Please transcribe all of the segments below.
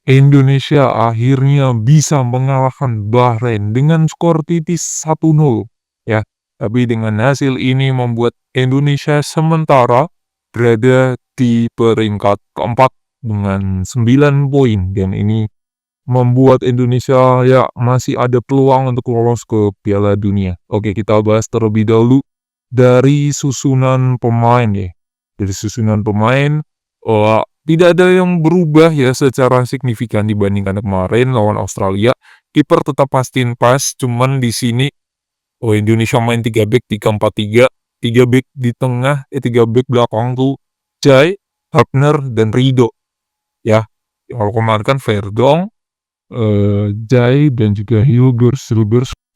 Indonesia akhirnya bisa mengalahkan Bahrain dengan skor tipis 1-0 ya. Tapi dengan hasil ini membuat Indonesia sementara berada di peringkat keempat dengan 9 poin dan ini membuat Indonesia ya masih ada peluang untuk lolos ke Piala Dunia. Oke, kita bahas terlebih dahulu dari susunan pemain ya. Dari susunan pemain, tidak ada yang berubah ya secara signifikan dibandingkan kemarin lawan Australia. Kiper tetap pastiin pas, cuman di sini Indonesia main 3 back 3-4-3, 3 back di tengah, 3 back belakang tuh Jai, Hapner dan Rido ya. Kalau kemarin kan Verdong, Jai dan juga Hilgers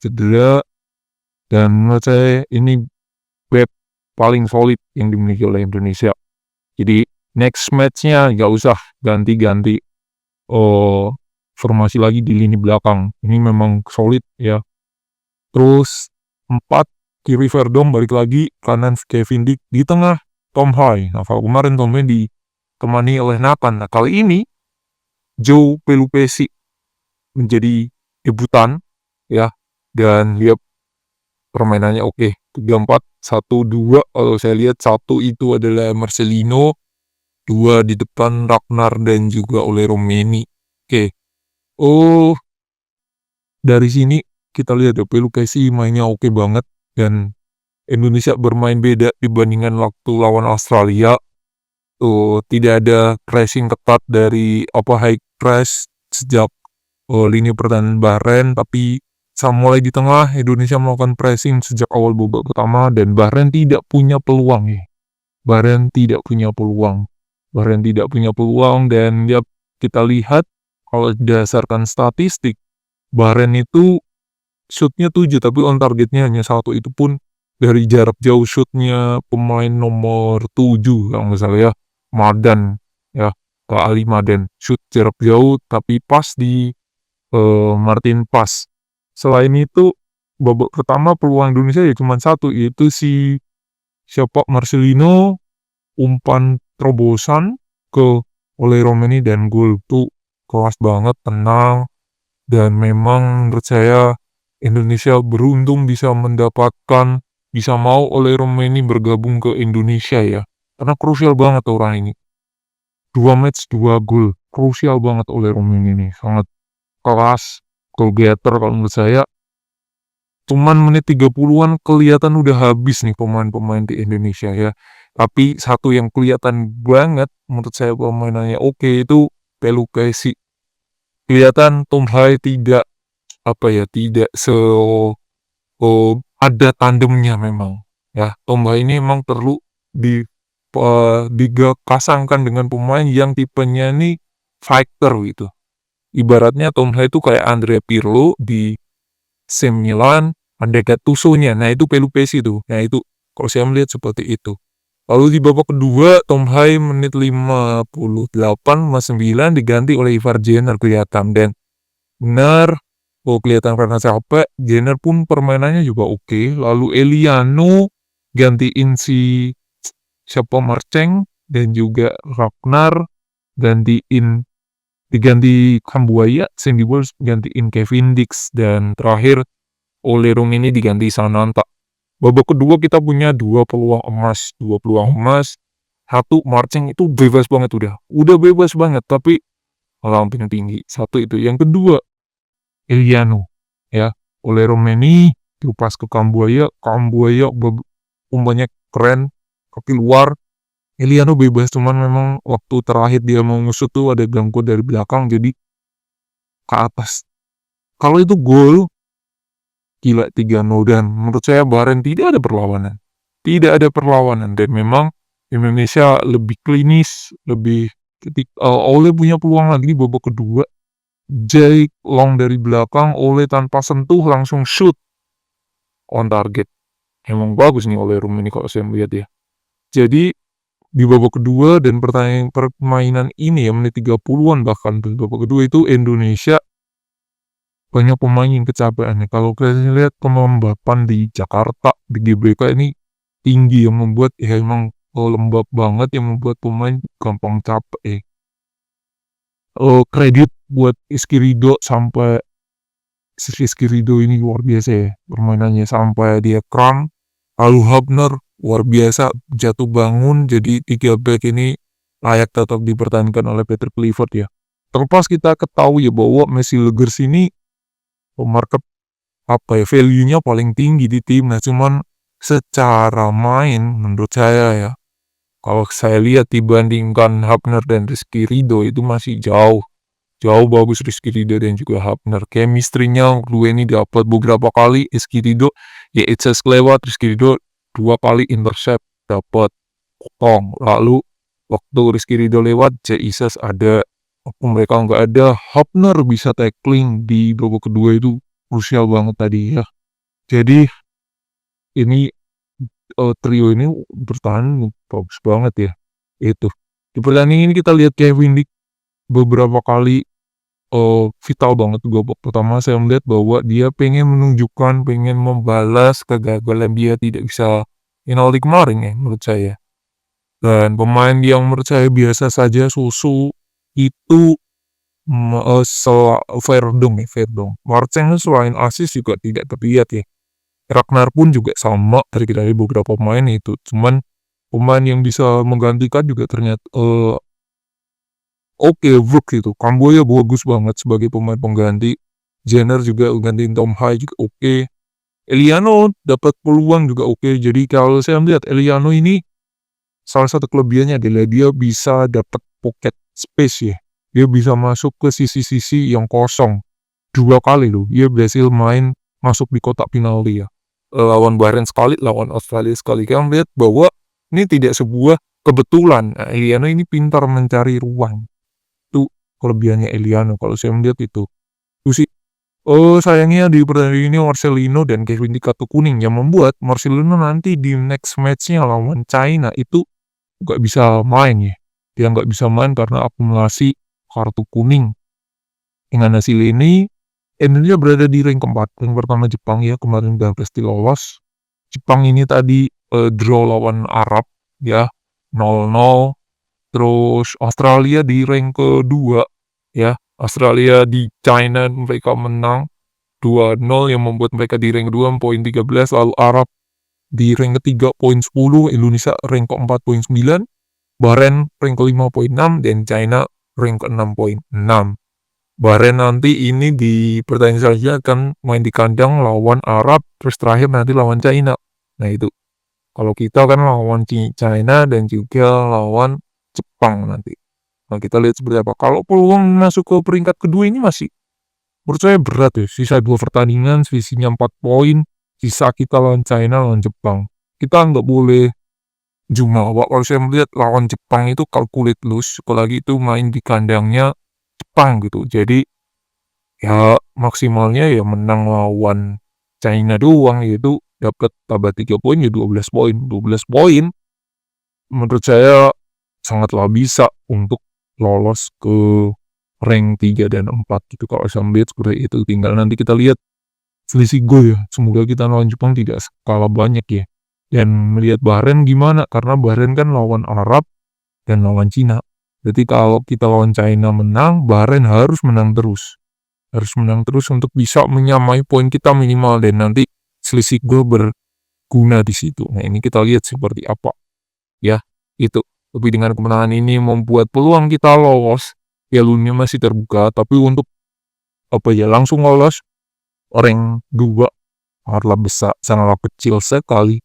cedera dan menurut saya ini back paling solid yang dimiliki oleh Indonesia. Jadi next match-nya nggak usah ganti-ganti formasi lagi di lini belakang. Ini memang solid ya. Terus 4 kiri Verdong balik lagi, kanan Kevin Dick, di tengah Tom Hai. Nah, kalau kemarin Tom Hai ditemani oleh Nathan. Nah, kali ini Joe Pelupesi menjadi debutan ya, dan dia permainannya oke. 3-4-1-2 kalau saya lihat 1 itu adalah Marcelino, 2 di depan Ragnar dan juga oleh Romeni. Oke. Dari sini kita lihat ya Pelupesi mainnya oke banget dan Indonesia bermain beda dibandingkan waktu lawan Australia. Tidak ada pressing ketat dari high press sejak lini pertahanan Bahrain, tapi mulai di tengah Indonesia melakukan pressing sejak awal babak pertama dan Bahrain tidak punya peluang ya. Bahrain tidak punya peluang dan ya kita lihat kalau berdasarkan statistik Bahrain itu shootnya 7 tapi on targetnya hanya 1, itu pun dari jarak jauh shootnya pemain nomor 7 kalau nggak salah ya, Madan ya, Kak Ali Madan, shoot jarak jauh tapi pas di Martin Pas. Selain itu babak pertama peluang Indonesia ya cuma 1, yaitu Marcelino umpan terobosan ke oleh Romeni dan gol. Tuh kelas banget, tenang, dan memang menurut saya Indonesia beruntung bisa mau oleh Romeni bergabung ke Indonesia ya. Karena krusial banget orang ini. 2 match 2 gol. Krusial banget oleh Romeni ini. Sangat kelas, goal getter kalau menurut saya. Cuman menit 30-an kelihatan udah habis nih pemain-pemain di Indonesia ya. Tapi satu yang kelihatan banget menurut saya permainannya oke itu Pelupesi. Kelihatan Tom Hai tidak tidak ada tandemnya memang ya. Tom Hai ini memang perlu dipasangkan dengan pemain yang tipenya ini fighter gitu. Ibaratnya Tom Hai itu kayak Andrea Pirlo di AC Milan, ada Gattuso-nya. Nah, itu Pelupesi tuh. Nah, itu kalau saya melihat seperti itu. Lalu di babak kedua, Tom Hai menit 58-9 diganti oleh Ivar Jenner kelihatan. Dan benar, kelihatan karena capek, Jenner pun permainannya juga oke. Lalu Eliano gantiin Marceng dan juga Ragnar diganti Kambuaya, Sandy Walsh gantiin Kevin Dix, dan terakhir oleh Romeni diganti Sananta. Babak kedua kita punya 2 peluang emas, 1 Marceng itu bebas banget udah bebas banget tapi lamping tinggi. 1 itu. Yang kedua Eliano ya, oleh Romeni dilepas ke Kambuaya umpannya keren, kaki luar. Eliano bebas, cuman memang waktu terakhir dia mau ngusut tuh ada gangguan dari belakang jadi ke atas. Kalau itu gol, gila 3-0 dan menurut saya Bahrain tidak ada perlawanan dan memang Indonesia lebih klinis, Oleh punya peluang lagi di babak kedua. Jai long dari belakang, Oleh tanpa sentuh langsung shoot on target. Emang bagus nih oleh Rum ini kalau saya melihat ya. Jadi di babak kedua dan permainan ini ya menit 30-an bahkan di babak kedua itu Indonesia banyak pemain yang kecapean ya. Kalau kalian lihat kelembapan di Jakarta di GBK ini tinggi yang membuat ya emang lembab banget yang membuat pemain gampang capek ya. Kredit buat Rizky Ridho sampai Rizky Ridho ini luar biasa ya permainannya sampai dia kram. Lalu Hubner luar biasa jatuh bangun, jadi 3 back ini layak tetap dipertahankan oleh Peter Clifford ya. Terlepas kita ketahui ya bahwa Messi Legers ini market value-nya paling tinggi di tim. Nah cuman secara main menurut saya ya, kalau saya lihat dibandingkan Hubner dan Rizky Ridho itu masih jauh bagus Rizky Ridho dan juga Hubner. Chemistry-nya dua ini dapat beberapa kali. Rizky Ridho ya it's lewat, Rizky Ridho 2 kali intercept dapat potong. Lalu waktu Rizky Ridho lewat, Jesus ada. Waktu mereka nggak ada, Hubner bisa tackling di babak kedua itu krusial banget tadi ya. Jadi ini trio ini bertahan bagus banget ya. Itu di pertandingan ini kita lihat Kevin Dick beberapa kali vital banget. Babak pertama saya melihat bahwa dia pengen menunjukkan, pengen membalas kegagalan dia tidak bisa penalti kemarin ya menurut saya. Dan pemain yang menurut saya biasa saja Susu itu Verdong. Marceng selain asis juga tidak terlihat ya. Ragnar pun juga sama dari beberapa pemain itu. Cuman pemain yang bisa menggantikan juga ternyata oke, Brook gitu. Kamboya bagus banget sebagai pemain pengganti. Jenner juga gantiin Tom Hai juga oke. Eliano dapat peluang juga oke. Jadi kalau saya melihat Eliano ini salah satu kelebihannya adalah dia bisa dapat pocket space ya. Dia bisa masuk ke sisi-sisi yang kosong. 2 kali loh, dia berhasil main masuk di kotak penalti ya. Lawan Bahrain sekali, lawan Australia sekali. Kita melihat bahwa ini tidak sebuah kebetulan. Nah, Eliano ini pintar mencari ruang. Itu kelebihannya Eliano kalau saya melihat itu. Terus sih, sayangnya di pertandingan ini Marcelino dan Kevin Dick kartu kuning yang membuat Marcelino nanti di next match-nya lawan China itu nggak bisa main ya. Dia nggak bisa main karena akumulasi kartu kuning. Dengan hasil ini, Indonesia berada di rank keempat. Yang pertama Jepang ya, kemarin udah pasti lolos. Jepang ini tadi draw lawan Arab ya, 0-0. Terus Australia di rank kedua ya. Australia di China mereka menang 2-0 yang membuat mereka di rank kedua poin 13. Lalu Arab di rank ketiga poin 10, Indonesia rank keempat poin 9, Bahrain rank ke-5 poin 6, dan China rank ke-6 poin 6. Bahrain nanti ini di pertandingan selanjutnya akan main di kandang lawan Arab, terus terakhir nanti lawan China. Nah itu, kalau kita kan lawan China dan juga lawan Jepang nanti. Nah kita lihat seperti apa. Kalau peluang masuk ke peringkat kedua ini masih menurut saya berat ya. Sisa 2 pertandingan, selisihnya 4 poin. Sisa kita lawan China, lawan Jepang. Kita nggak boleh jumawa. Kalau saya melihat lawan Jepang itu calculate lose, apalagi itu main di kandangnya Jepang gitu. Jadi ya maksimalnya ya menang lawan China doang, yaitu dapat tambah 3 poin ya 12 poin. 12 poin menurut saya sangatlah bisa untuk lolos ke rank 3 dan 4 gitu. Kalau saya melihat seperti itu, tinggal nanti kita lihat selisih gol ya. Semoga kita lawan Jepang tidak skala banyak ya. Dan melihat Bahrain gimana, karena Bahrain kan lawan Arab dan lawan Cina. Jadi kalau kita lawan China menang, Bahrain harus menang terus. Harus menang terus untuk bisa menyamai poin kita minimal, dan nanti selisih gol berguna di situ. Nah ini kita lihat seperti apa ya. Itu tapi dengan kemenangan ini membuat peluang kita lolos, Piala masih terbuka, tapi untuk langsung lolos rank 2 sangatlah besar, sangatlah kecil sekali,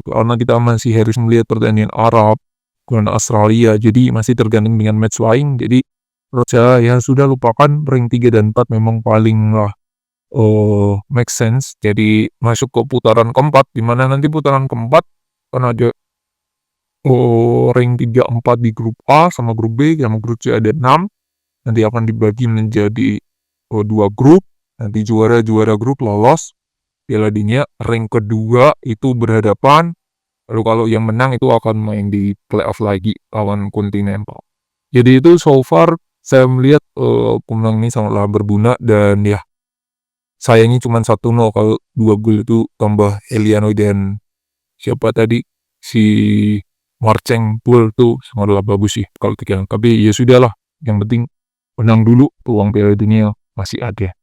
karena kita masih harus melihat pertandingan Arab dan Australia, jadi masih tergantung dengan match lain. Jadi menurut saya ya sudah, lupakan rank 3 dan 4 memang paling lah make sense. Jadi masuk ke putaran keempat, dimana nanti putaran keempat kan ada rank 3, 4 di grup A sama grup B, sama grup C ada 6. Nanti akan dibagi menjadi 2 grup. Nanti juara grup lolos Piala Dunia. Rank kedua itu berhadapan. Lalu kalau yang menang itu akan main di playoff lagi lawan Continental. Jadi itu so far saya melihat pemenang ini sangatlah berguna, dan ya sayangnya cuma 1-0 kalau 2 gol itu tambah Eliano dan siapa tadi si Marceng Pool tuh sangatlah bagus sih kalau 3. Tapi ya sudahlah, yang penting menang dulu peluang Piala Dunia masih ada.